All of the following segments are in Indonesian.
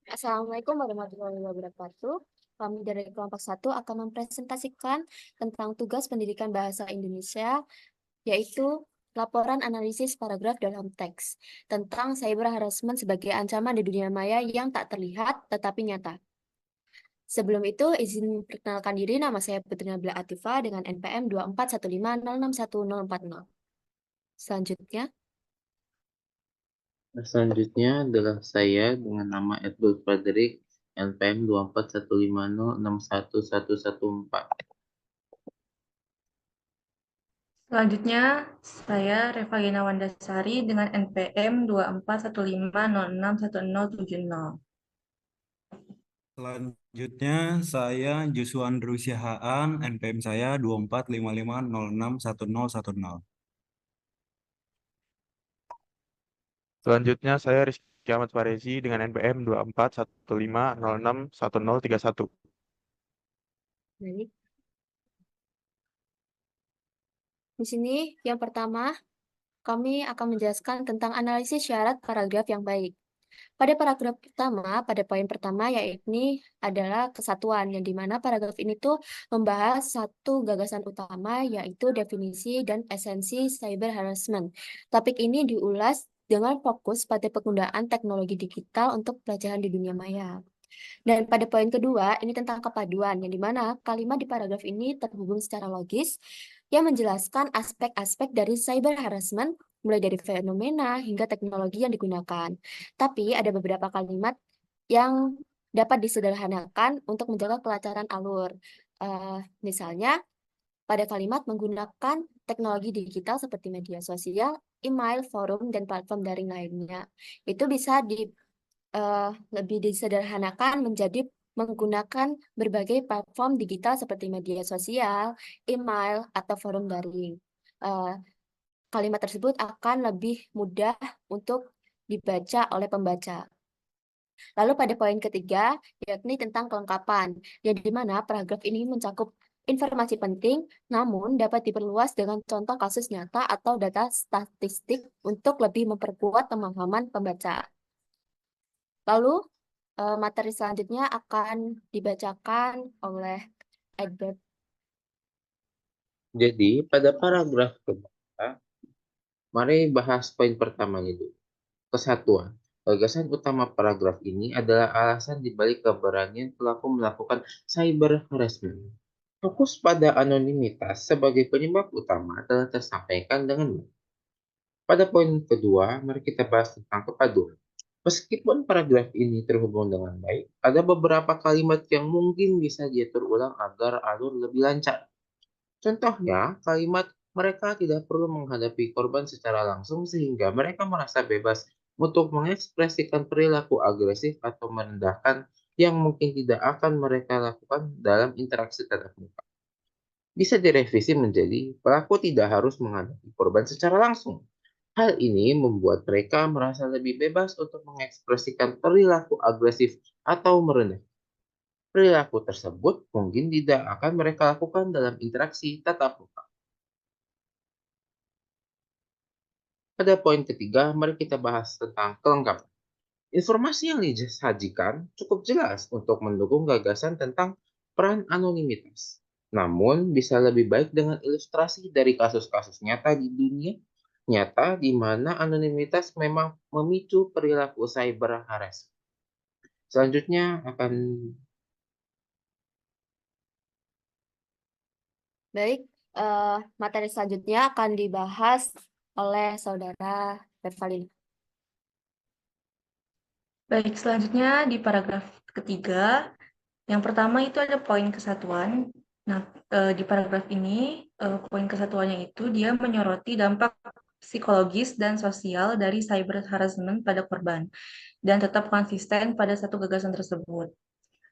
Assalamualaikum warahmatullahi wabarakatuh. Kami dari kelompok satu akan mempresentasikan tentang tugas pendidikan bahasa Indonesia, yaitu laporan analisis paragraf dalam teks tentang cyber harassment sebagai ancaman di dunia maya yang tak terlihat tetapi nyata. Sebelum itu, izin perkenalkan diri, nama saya Putri Nabila Atifah dengan NPM 2415061040. Selanjutnya, Nah, selanjutnya adalah saya dengan nama Edward Frederick, NPM 2415061114. Selanjutnya, saya Revalina Wandasari dengan NPM 2415061070. Selanjutnya, saya Joshua Andrew Sihaan, NPM saya 2455061010. Selanjutnya, saya Rizky Ahmad Farezi dengan NPM 2415061031. baik. Di sini yang pertama, kami akan menjelaskan tentang analisis syarat paragraf yang baik. Pada paragraf pertama, pada poin pertama yakni adalah kesatuan, yang dimana paragraf ini tuh membahas satu gagasan utama yaitu definisi dan esensi cyber harassment. Topik ini diulas dengan fokus pada penggunaan teknologi digital untuk pelajaran di dunia maya. Dan pada poin kedua, ini tentang kepaduan, yang dimana kalimat di paragraf ini terhubung secara logis, yang menjelaskan aspek-aspek dari cyber harassment, mulai dari fenomena hingga teknologi yang digunakan. Tapi ada beberapa kalimat yang dapat disederhanakan untuk menjaga kelancaran alur. Misalnya, pada kalimat menggunakan teknologi digital seperti media sosial, email, forum, dan platform daring lainnya. Itu bisa lebih disederhanakan menjadi menggunakan berbagai platform digital seperti media sosial, email, atau forum daring. Eh, Kalimat tersebut akan lebih mudah untuk dibaca oleh pembaca. Lalu pada poin ketiga, yakni tentang kelengkapan, yang di mana paragraf ini mencakup informasi penting, namun dapat diperluas dengan contoh kasus nyata atau data statistik untuk lebih memperkuat pemahaman pembaca. Lalu, materi selanjutnya akan dibacakan oleh Edward. Jadi, pada paragraf kedua, mari bahas poin pertamanya dulu. Kesatuan. Gagasan utama paragraf ini adalah alasan dibalik keberanian pelaku melakukan cyber harassment. Fokus pada anonimitas sebagai penyebab utama telah tersampaikan dengan baik. Pada poin kedua, mari kita bahas tentang kepaduan. Meskipun paragraf ini terhubung dengan baik, ada beberapa kalimat yang mungkin bisa diatur ulang agar alur lebih lancar. Contohnya, kalimat mereka tidak perlu menghadapi korban secara langsung sehingga mereka merasa bebas untuk mengekspresikan perilaku agresif atau merendahkan yang mungkin tidak akan mereka lakukan dalam interaksi tatap muka. Bisa direvisi menjadi pelaku tidak harus menghadapi korban secara langsung. Hal ini membuat mereka merasa lebih bebas untuk mengekspresikan perilaku agresif atau merendah. Perilaku tersebut mungkin tidak akan mereka lakukan dalam interaksi tatap muka. Pada poin ketiga, mari kita bahas tentang kelengkapan. Informasi yang disajikan cukup jelas untuk mendukung gagasan tentang peran anonimitas. Namun, bisa lebih baik dengan ilustrasi dari kasus-kasus nyata di dunia nyata di mana anonimitas memang memicu perilaku cyber harassment. Selanjutnya akan Baik, materi selanjutnya akan dibahas oleh Saudara Revalina. Baik, selanjutnya di paragraf ketiga, yang pertama itu ada poin kesatuan. Nah, di paragraf ini, poin kesatuannya itu dia menyoroti dampak psikologis dan sosial dari cyber harassment pada korban, dan tetap konsisten pada satu gagasan tersebut.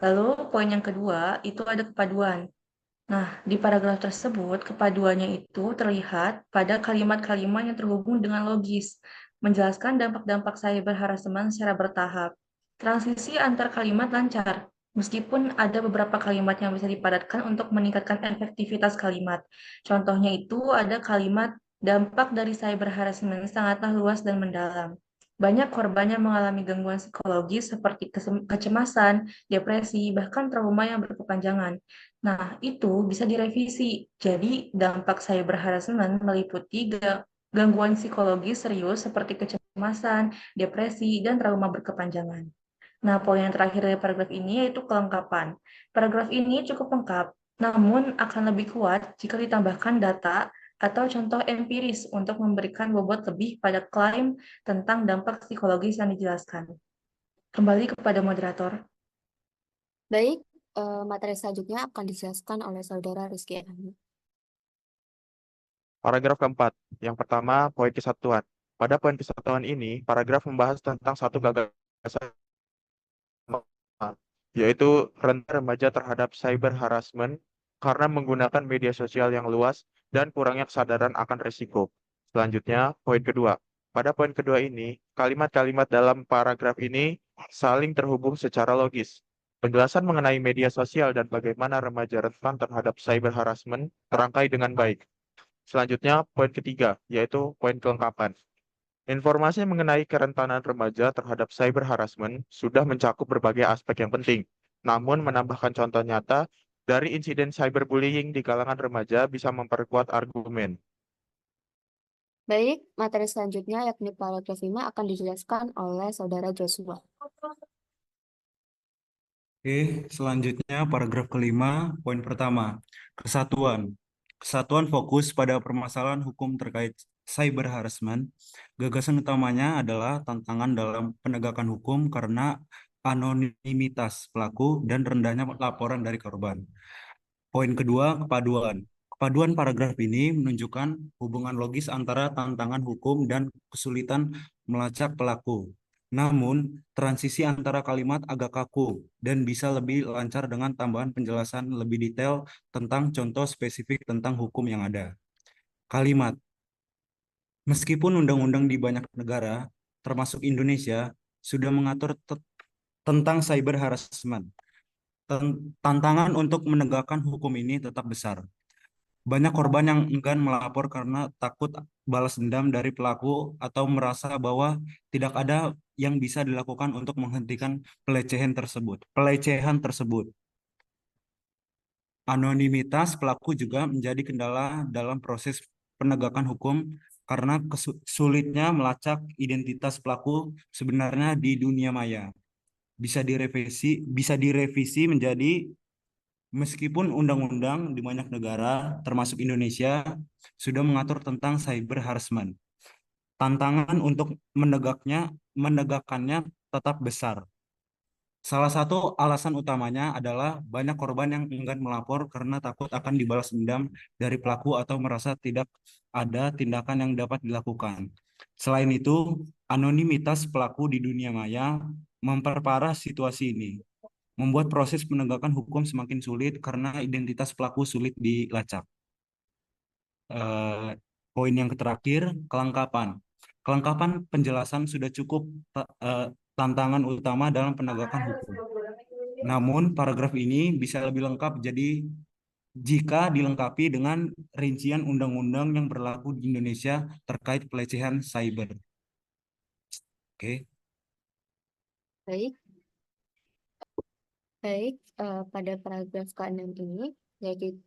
Lalu, poin yang kedua itu ada kepaduan. Nah, di paragraf tersebut, kepaduannya itu terlihat pada kalimat-kalimat yang terhubung dengan logis, menjelaskan dampak-dampak cyber harassment secara bertahap. Transisi antar kalimat lancar, meskipun ada beberapa kalimat yang bisa dipadatkan untuk meningkatkan efektivitas kalimat. Contohnya itu ada kalimat dampak dari cyber harassment sangatlah luas dan mendalam. Banyak korban yang mengalami gangguan psikologis seperti kecemasan, depresi, bahkan trauma yang berkepanjangan. Nah, itu bisa direvisi. Jadi, dampak cyber harassment meliputi gangguan psikologis serius seperti kecemasan, depresi, dan trauma berkepanjangan. Nah, poin yang terakhir dari paragraf ini yaitu kelengkapan. Paragraf ini cukup lengkap, namun akan lebih kuat jika ditambahkan data atau contoh empiris untuk memberikan bobot lebih pada klaim tentang dampak psikologis yang dijelaskan. Kembali kepada moderator. Baik, materi selanjutnya akan dijelaskan oleh Saudara Rizky Ahmad. Paragraf keempat. Yang pertama, poin kesatuan. Pada poin kesatuan ini, paragraf membahas tentang satu gagasan, yaitu rendah remaja terhadap cyber harassment karena menggunakan media sosial yang luas dan kurangnya kesadaran akan risiko. Selanjutnya, poin kedua. Pada poin kedua ini, kalimat-kalimat dalam paragraf ini saling terhubung secara logis. Penjelasan mengenai media sosial dan bagaimana remaja rentan terhadap cyber harassment terangkai dengan baik. Selanjutnya, poin ketiga, yaitu poin kelengkapan. Informasi mengenai kerentanan remaja terhadap cyber harassment sudah mencakup berbagai aspek yang penting. Namun, menambahkan contoh nyata dari insiden cyberbullying di kalangan remaja bisa memperkuat argumen. Baik, materi selanjutnya yakni paragraf 5 akan dijelaskan oleh Saudara Joshua. Oke, selanjutnya paragraf kelima, poin pertama, kesatuan. Kesatuan fokus pada permasalahan hukum terkait cyber harassment. Gagasan utamanya adalah tantangan dalam penegakan hukum karena anonimitas pelaku dan rendahnya laporan dari korban. Poin kedua, kepaduan. Kepaduan paragraf ini menunjukkan hubungan logis antara tantangan hukum dan kesulitan melacak pelaku. Namun, transisi antara kalimat agak kaku dan bisa lebih lancar dengan tambahan penjelasan lebih detail tentang contoh spesifik tentang hukum yang ada. Kalimat, meskipun undang-undang di banyak negara, termasuk Indonesia, sudah mengatur tentang cyber harassment. Tantangan untuk menegakkan hukum ini tetap besar. Banyak korban yang enggan melapor karena takut balas dendam dari pelaku atau merasa bahwa tidak ada yang bisa dilakukan untuk menghentikan pelecehan tersebut. Anonimitas pelaku juga menjadi kendala dalam proses penegakan hukum karena sulitnya melacak identitas pelaku sebenarnya di dunia maya. Bisa direvisi menjadi meskipun undang-undang di banyak negara, termasuk Indonesia, sudah mengatur tentang cyber harassment, tantangan untuk menegakkannya tetap besar. Salah satu alasan utamanya adalah banyak korban yang enggan melapor karena takut akan dibalas dendam dari pelaku atau merasa tidak ada tindakan yang dapat dilakukan. Selain itu, anonimitas pelaku di dunia maya memperparah situasi ini, membuat proses penegakan hukum semakin sulit karena identitas pelaku sulit dilacak. Eh, Poin yang terakhir, kelengkapan. Kelengkapan penjelasan sudah cukup tantangan utama dalam penegakan hukum. Namun, paragraf ini bisa lebih lengkap jika dilengkapi dengan rincian undang-undang yang berlaku di Indonesia terkait pelecehan cyber. Oke. Baik, baik, pada paragraf ke-6 ini,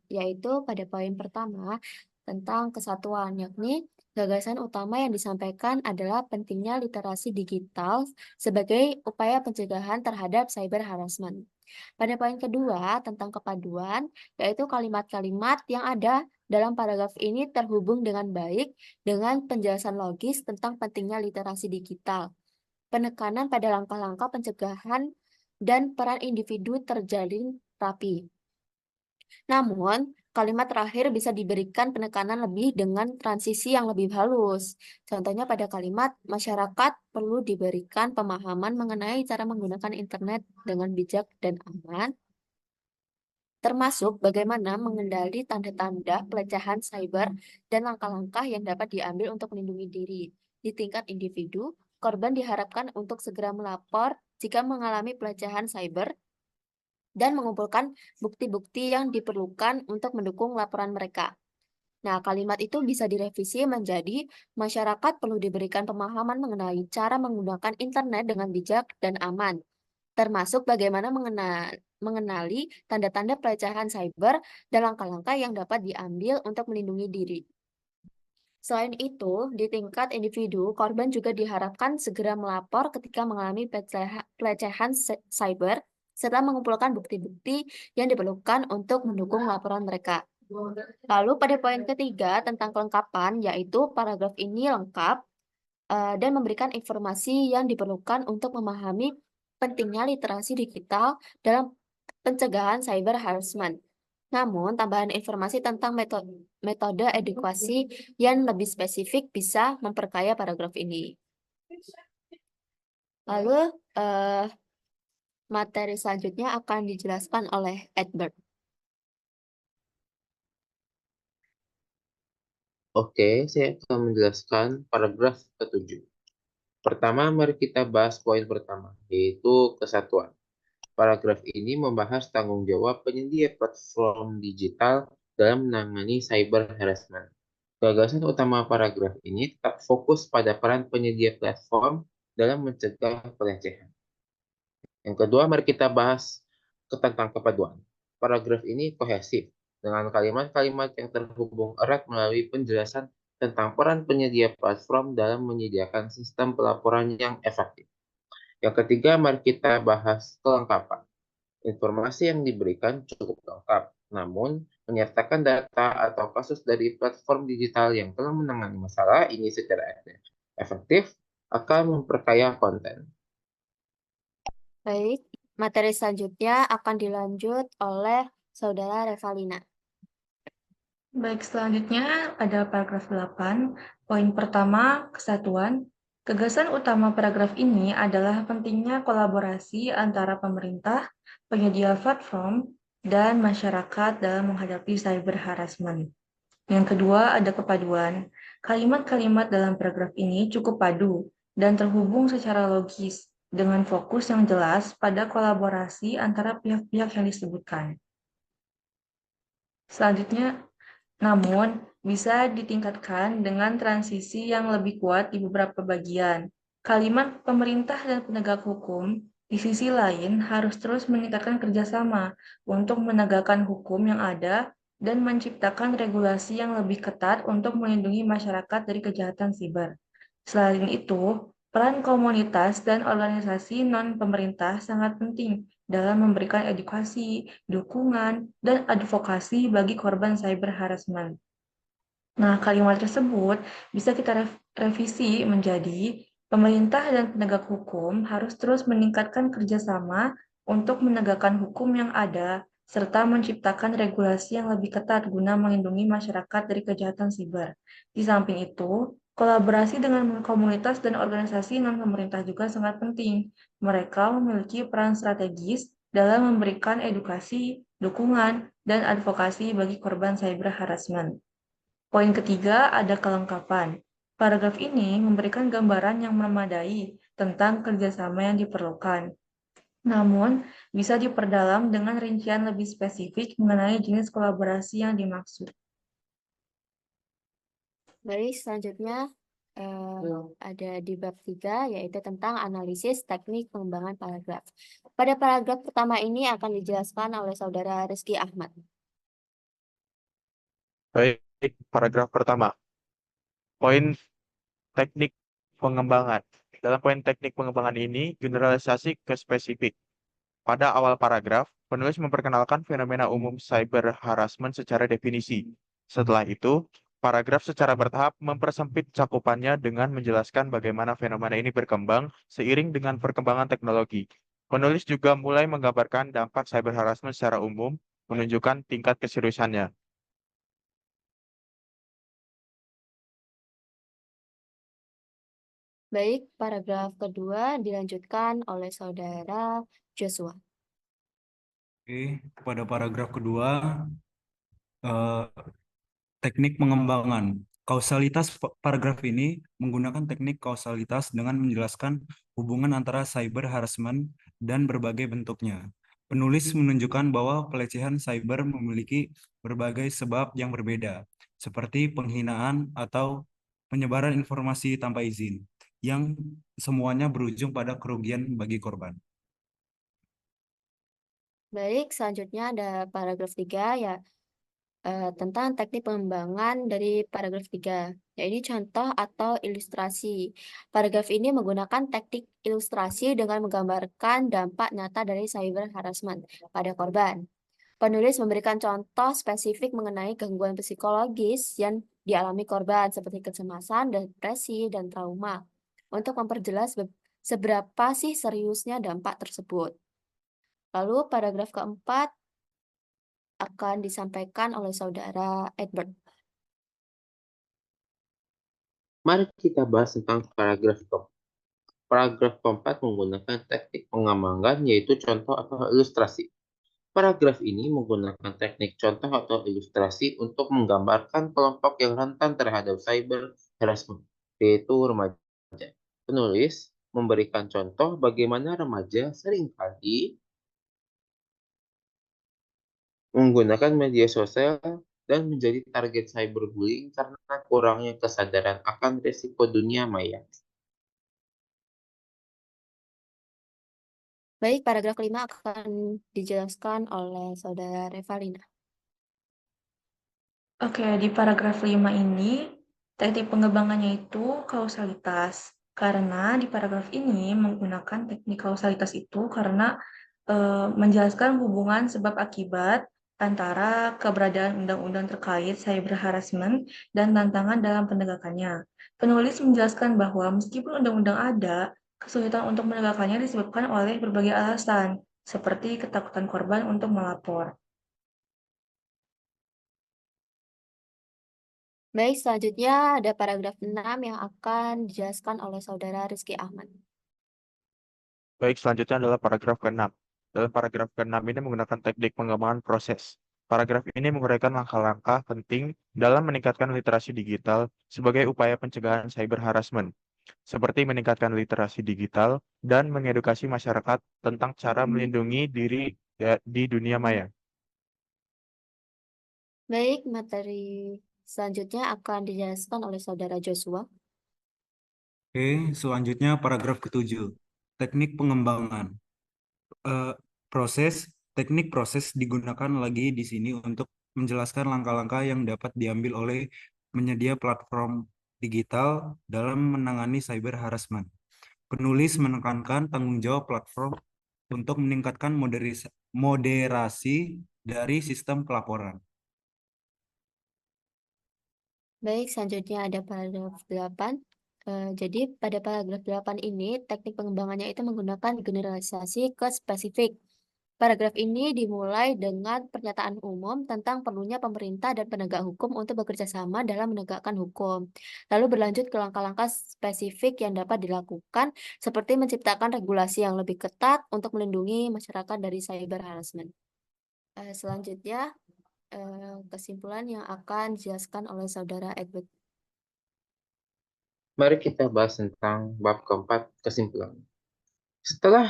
yaitu pada poin pertama tentang kesatuan, yakni gagasan utama yang disampaikan adalah pentingnya literasi digital sebagai upaya pencegahan terhadap cyber harassment. Pada poin kedua tentang kepaduan, yaitu kalimat-kalimat yang ada dalam paragraf ini terhubung dengan baik dengan penjelasan logis tentang pentingnya literasi digital, penekanan pada langkah-langkah pencegahan, dan peran individu terjalin rapi. Namun, kalimat terakhir bisa diberikan penekanan lebih dengan transisi yang lebih halus. Contohnya pada kalimat, masyarakat perlu diberikan pemahaman mengenai cara menggunakan internet dengan bijak dan aman, termasuk bagaimana mengendali tanda-tanda pelecehan cyber dan langkah-langkah yang dapat diambil untuk melindungi diri. Di tingkat individu, korban diharapkan untuk segera melapor jika mengalami pelecehan cyber dan mengumpulkan bukti-bukti yang diperlukan untuk mendukung laporan mereka. Nah, kalimat itu bisa direvisi menjadi masyarakat perlu diberikan pemahaman mengenai cara menggunakan internet dengan bijak dan aman, termasuk bagaimana mengenali tanda-tanda pelecehan cyber dan langkah-langkah yang dapat diambil untuk melindungi diri. Selain itu, di tingkat individu, korban juga diharapkan segera melapor ketika mengalami pelecehan cyber, serta mengumpulkan bukti-bukti yang diperlukan untuk mendukung laporan mereka. Lalu pada poin ketiga tentang kelengkapan, yaitu paragraf ini lengkap dan memberikan informasi yang diperlukan untuk memahami pentingnya literasi digital dalam pencegahan cyber harassment. Namun, tambahan informasi tentang metode edukasi yang lebih spesifik bisa memperkaya paragraf ini. Lalu, materi selanjutnya akan dijelaskan oleh Edward. Oke, saya akan menjelaskan paragraf ke-7. Pertama, mari kita bahas poin pertama, yaitu kesatuan. Paragraf ini membahas tanggung jawab penyedia platform digital dalam menangani cyber harassment. Gagasan utama paragraf ini tetap fokus pada peran penyedia platform dalam mencegah pelecehan. Yang kedua, mari kita bahas tentang kepaduan. Paragraf ini kohesif, dengan kalimat-kalimat yang terhubung erat melalui penjelasan tentang peran penyedia platform dalam menyediakan sistem pelaporan yang efektif. Yang ketiga, mari kita bahas kelengkapan. Informasi yang diberikan cukup lengkap, namun menyertakan data atau kasus dari platform digital yang telah menangani masalah ini secara efektif akan memperkaya konten. Baik, materi selanjutnya akan dilanjut oleh Saudara Revalina. Baik, selanjutnya ada paragraf 8. Poin pertama, kesatuan. Gagasan utama paragraf ini adalah pentingnya kolaborasi antara pemerintah, penyedia platform, dan masyarakat dalam menghadapi cyber harassment. Yang kedua, ada kepaduan. Kalimat-kalimat dalam paragraf ini cukup padu dan terhubung secara logis dengan fokus yang jelas pada kolaborasi antara pihak-pihak yang disebutkan. Selanjutnya, namun, bisa ditingkatkan dengan transisi yang lebih kuat di beberapa bagian. Kalimat pemerintah dan penegak hukum di sisi lain harus terus meningkatkan kerjasama untuk menegakkan hukum yang ada dan menciptakan regulasi yang lebih ketat untuk melindungi masyarakat dari kejahatan siber. Selain itu, peran komunitas dan organisasi non-pemerintah sangat penting dalam memberikan edukasi, dukungan, dan advokasi bagi korban cyber harassment. Nah, kalimat tersebut bisa kita revisi menjadi pemerintah dan penegak hukum harus terus meningkatkan kerjasama untuk menegakkan hukum yang ada, serta menciptakan regulasi yang lebih ketat guna melindungi masyarakat dari kejahatan siber. Di samping itu, kolaborasi dengan komunitas dan organisasi non-pemerintah juga sangat penting. Mereka memiliki peran strategis dalam memberikan edukasi, dukungan, dan advokasi bagi korban cyber harassment. Poin ketiga ada kelengkapan. Paragraf ini memberikan gambaran yang memadai tentang kerjasama yang diperlukan. Namun, bisa diperdalam dengan rincian lebih spesifik mengenai jenis kolaborasi yang dimaksud. Baik, selanjutnya ada di bab 3, yaitu tentang analisis teknik pengembangan paragraf. Pada paragraf pertama ini akan dijelaskan oleh Saudara Rizky Ahmad. Baik, paragraf pertama. Poin teknik pengembangan. Dalam poin teknik pengembangan ini, generalisasi ke spesifik. Pada awal paragraf, penulis memperkenalkan fenomena umum cyber harassment secara definisi. Setelah itu, paragraf secara bertahap mempersempit cakupannya dengan menjelaskan bagaimana fenomena ini berkembang seiring dengan perkembangan teknologi. Penulis juga mulai menggambarkan dampak cyber harassment secara umum, menunjukkan tingkat keseriusannya. Baik, paragraf kedua dilanjutkan oleh Saudara Joshua. Oke, pada paragraf kedua, eh, teknik pengembangan. Kausalitas paragraf ini menggunakan teknik kausalitas dengan menjelaskan hubungan antara cyber harassment dan berbagai bentuknya. Penulis menunjukkan bahwa pelecehan cyber memiliki berbagai sebab yang berbeda, seperti penghinaan atau penyebaran informasi tanpa izin, yang semuanya berujung pada kerugian bagi korban. Baik, selanjutnya ada paragraf 3 ya, tentang teknik pengembangan dari paragraf 3, yaitu contoh atau ilustrasi. Paragraf ini menggunakan teknik ilustrasi dengan menggambarkan dampak nyata dari cyber harassment pada korban. Penulis memberikan contoh spesifik mengenai gangguan psikologis yang dialami korban seperti kecemasan, depresi, dan trauma untuk memperjelas seberapa sih seriusnya dampak tersebut. Lalu paragraf keempat akan disampaikan oleh saudara Edward. Mari kita bahas tentang paragraf keempat. Paragraf keempat menggunakan teknik pengembangan yaitu contoh atau ilustrasi. Paragraf ini menggunakan teknik contoh atau ilustrasi untuk menggambarkan kelompok yang rentan terhadap cyber harassment, yaitu remaja. Penulis memberikan contoh bagaimana remaja seringkali menggunakan media sosial dan menjadi target cyberbullying karena kurangnya kesadaran akan risiko dunia maya. Baik, paragraf 5 akan dijelaskan oleh saudara Revalina. Oke, di paragraf 5 ini, teknik pengembangannya itu kausalitas. Karena di paragraf ini menggunakan teknik kausalitas itu karena menjelaskan hubungan sebab akibat antara keberadaan undang-undang terkait cyber harassment dan tantangan dalam penegakannya. Penulis menjelaskan bahwa meskipun undang-undang ada, kesulitan untuk menegakkannya disebabkan oleh berbagai alasan, seperti ketakutan korban untuk melapor. Baik, selanjutnya ada paragraf 6 yang akan dijelaskan oleh saudara Rizky Ahmad. Baik, selanjutnya adalah paragraf ke-6. Dalam paragraf ke-6 ini menggunakan teknik pengembangan proses. Paragraf ini menguraikan langkah-langkah penting dalam meningkatkan literasi digital sebagai upaya pencegahan cyber harassment, seperti meningkatkan literasi digital dan mengedukasi masyarakat tentang cara melindungi diri di dunia maya. Baik, materi selanjutnya akan dijelaskan oleh saudara Joshua. Oke, selanjutnya paragraf ke-7. Teknik pengembangan. Eh, teknik proses digunakan lagi di sini untuk menjelaskan langkah-langkah yang dapat diambil oleh penyedia platform digital dalam menangani cyber harassment. Penulis menekankan tanggung jawab platform untuk meningkatkan moderasi dari sistem pelaporan. Baik, selanjutnya ada paragraf 8. Jadi pada paragraf 8 ini, teknik pengembangannya itu menggunakan generalisasi ke spesifik. Paragraf ini dimulai dengan pernyataan umum tentang perlunya pemerintah dan penegak hukum untuk bekerja sama dalam menegakkan hukum. Lalu berlanjut ke langkah-langkah spesifik yang dapat dilakukan, seperti menciptakan regulasi yang lebih ketat untuk melindungi masyarakat dari cyber harassment. Selanjutnya, kesimpulan yang akan dijelaskan oleh saudara Edward. Mari kita bahas tentang bab keempat, kesimpulan. Setelah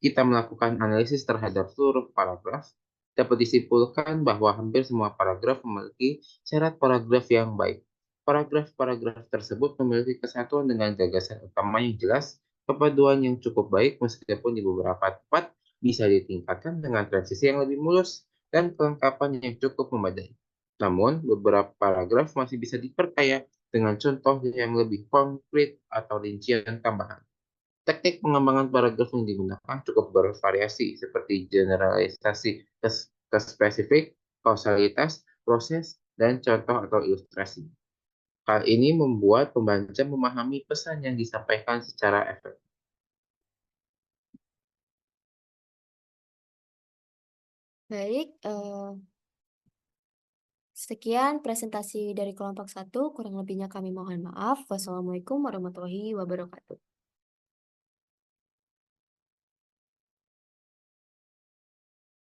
kita melakukan analisis terhadap seluruh paragraf, dapat disimpulkan bahwa hampir semua paragraf memiliki syarat paragraf yang baik. Paragraf-paragraf tersebut memiliki kesatuan dengan gagasan utama yang jelas, kepaduan yang cukup baik meskipun di beberapa tempat bisa ditingkatkan dengan transisi yang lebih mulus dan kelengkapan yang cukup memadai. Namun, beberapa paragraf masih bisa diperkaya dengan contoh yang lebih konkret atau rincian tambahan. Teknik pengembangan paragraf yang digunakan cukup bervariasi, seperti generalisasi ke spesifik, kausalitas, proses, dan contoh atau ilustrasi. Hal ini membuat pembaca memahami pesan yang disampaikan secara efektif. Baik, sekian presentasi dari kelompok 1. Kurang lebihnya kami mohon maaf. Wassalamualaikum warahmatullahi wabarakatuh.